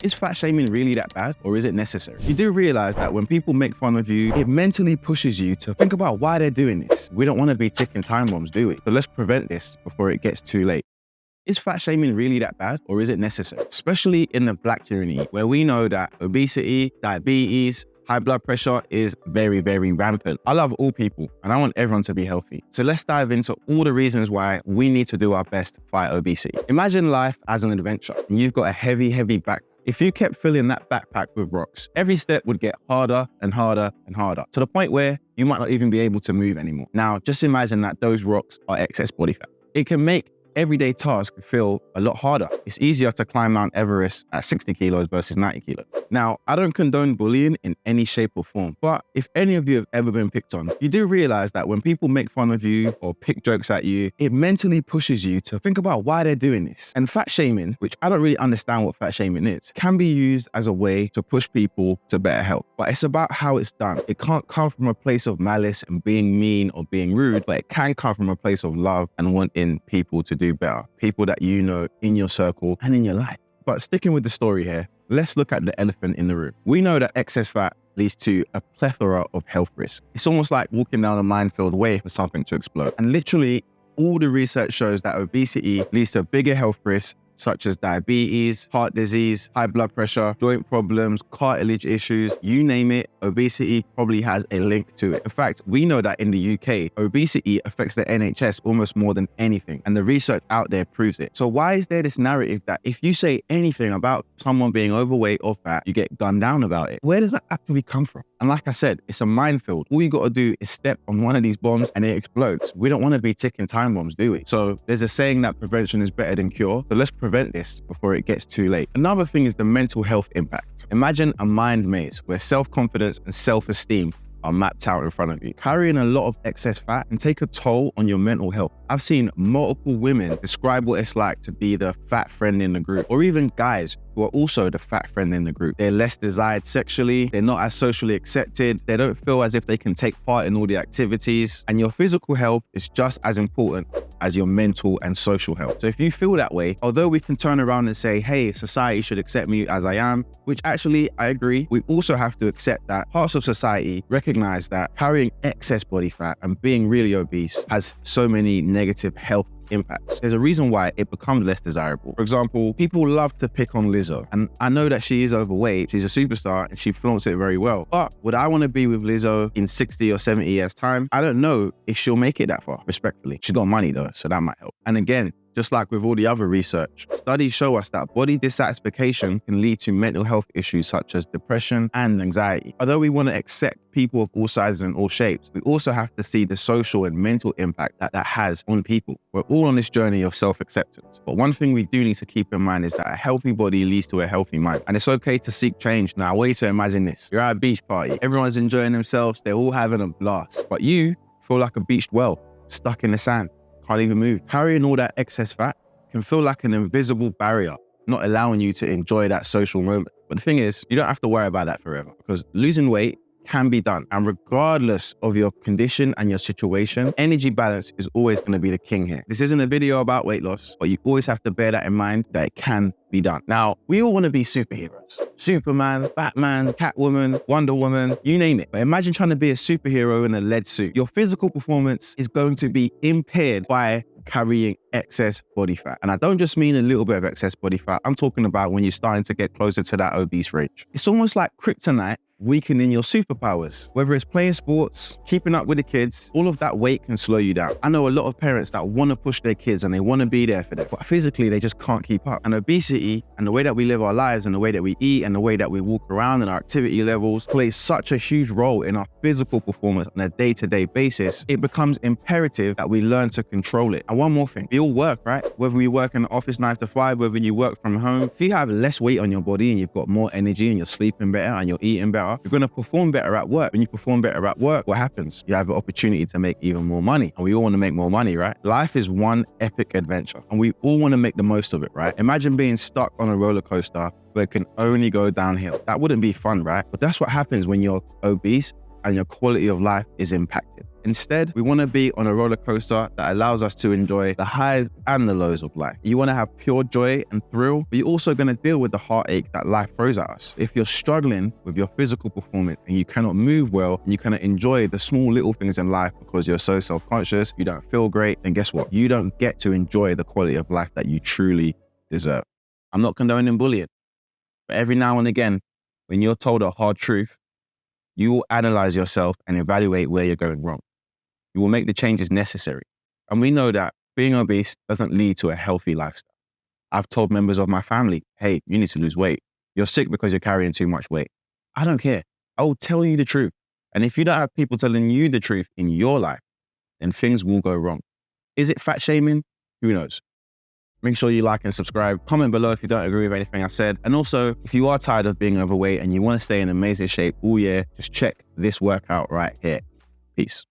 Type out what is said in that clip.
Is fat shaming really that bad, or is it necessary? You do realize that when people make fun of you, it mentally pushes you to think about why they're doing this. We don't want to be ticking time bombs, do we? So let's prevent this before it gets too late. Is fat shaming really that bad, or is it necessary? Especially in the Black community, where we know that obesity, diabetes, high blood pressure is very, very rampant. I love all people and I want everyone to be healthy. So let's dive into all the reasons why we need to do our best to fight obesity. Imagine life as an adventure and you've got a heavy, heavy backpack. If you kept filling that backpack with rocks, every step would get harder and harder and harder, to the point where you might not even be able to move anymore. Now, just imagine that those rocks are excess body fat. It can make everyday tasks feel a lot harder. It's easier to climb Mount Everest at 60 kilos versus 90 kilos. Now, I don't condone bullying in any shape or form, but if any of you have ever been picked on, you do realize that when people make fun of you or pick jokes at you, it mentally pushes you to think about why they're doing this. And fat shaming, which I don't really understand what fat shaming is, can be used as a way to push people to better health. But it's about how it's done. It can't come from a place of malice and being mean or being rude, but it can come from a place of love and wanting people to do better. People that you know in your circle and in your life. But sticking with the story here, let's look at the elephant in the room. We know that excess fat leads to a plethora of health risks. It's almost like walking down a minefield waiting for something to explode. And literally, all the research shows that obesity leads to bigger health risks such as diabetes, heart disease, high blood pressure, joint problems, cartilage issues, you name it, obesity probably has a link to it. In fact, we know that in the UK, obesity affects the NHS almost more than anything, and the research out there proves it. So why is there this narrative that if you say anything about someone being overweight or fat, you get gunned down about it? Where does that actually come from? And like I said, it's a minefield. All you got to do is step on one of these bombs and it explodes. We don't want to be ticking time bombs, do we? So there's a saying that prevention is better than cure. So let's prevent this before it gets too late. Another thing is the mental health impact. Imagine a mind maze where self-confidence and self-esteem are mapped out in front of you. Carrying a lot of excess fat can take a toll on your mental health. I've seen multiple women describe what it's like to be the fat friend in the group, or even guys who are also the fat friend in the group. They're less desired sexually, they're not as socially accepted, they don't feel as if they can take part in all the activities, and your physical health is just as important as your mental and social health. So if you feel that way, although we can turn around and say, hey, society should accept me as I am, which actually I agree, we also have to accept that parts of society recognize that carrying excess body fat and being really obese has so many negative health impacts. There's a reason why it becomes less desirable. For example, people love to pick on Lizzo, and I know that she is overweight, she's a superstar, and she flaunts it very well. But would I want to be with Lizzo in 60 or 70 years time? I don't know if she'll make it that far, respectfully. She's got money though, so that might help. And again, just like with all the other research, studies show us that body dissatisfaction can lead to mental health issues such as depression and anxiety. Although we want to accept people of all sizes and all shapes, we also have to see the social and mental impact that has on people. We're all on this journey of self-acceptance. But one thing we do need to keep in mind is that a healthy body leads to a healthy mind. And it's okay to seek change. Now, I want you to imagine this. You're at a beach party. Everyone's enjoying themselves. They're all having a blast. But you feel like a beached whale, stuck in the sand. Can't even move. Carrying all that excess fat can feel like an invisible barrier, not allowing you to enjoy that social moment. But the thing is, you don't have to worry about that forever, because losing weight can be done. And regardless of your condition and your situation, energy balance is always going to be the king here. This isn't a video about weight loss, but you always have to bear that in mind that it can be done. Now, we all want to be superheroes. Superman, Batman, Catwoman, Wonder Woman, you name it. But imagine trying to be a superhero in a lead suit. Your physical performance is going to be impaired by carrying excess body fat. And I don't just mean a little bit of excess body fat. I'm talking about when you're starting to get closer to that obese range. It's almost like kryptonite weakening your superpowers. Whether it's playing sports, keeping up with the kids, all of that weight can slow you down. I know a lot of parents that want to push their kids and they want to be there for them, but physically they just can't keep up. And obesity and the way that we live our lives and the way that we eat and the way that we walk around and our activity levels plays such a huge role in our physical performance on a day-to-day basis. It becomes imperative that we learn to control it. And one more thing, we all work, right? Whether we work in the office 9 to 5, whether you work from home, if you have less weight on your body and you've got more energy and you're sleeping better and you're eating better, you're going to perform better at work. When you perform better at work, what happens? You have an opportunity to make even more money. And we all want to make more money, right? Life is one epic adventure and we all want to make the most of it, right? Imagine being stuck on a roller coaster where it can only go downhill. That wouldn't be fun, right? But that's what happens when you're obese and your quality of life is impacted. Instead, we want to be on a roller coaster that allows us to enjoy the highs and the lows of life. You want to have pure joy and thrill, but you're also going to deal with the heartache that life throws at us. If you're struggling with your physical performance and you cannot move well, and you cannot enjoy the small little things in life because you're so self-conscious, you don't feel great, then guess what? You don't get to enjoy the quality of life that you truly deserve. I'm not condoning bullying, but every now and again, when you're told a hard truth, you will analyze yourself and evaluate where you're going wrong. You will make the changes necessary. And we know that being obese doesn't lead to a healthy lifestyle. I've told members of my family, hey, you need to lose weight. You're sick because you're carrying too much weight. I don't care. I will tell you the truth. And if you don't have people telling you the truth in your life, then things will go wrong. Is it fat shaming? Who knows? Make sure you like and subscribe. Comment below if you don't agree with anything I've said. And also, if you are tired of being overweight and you want to stay in amazing shape all year, just check this workout right here. Peace.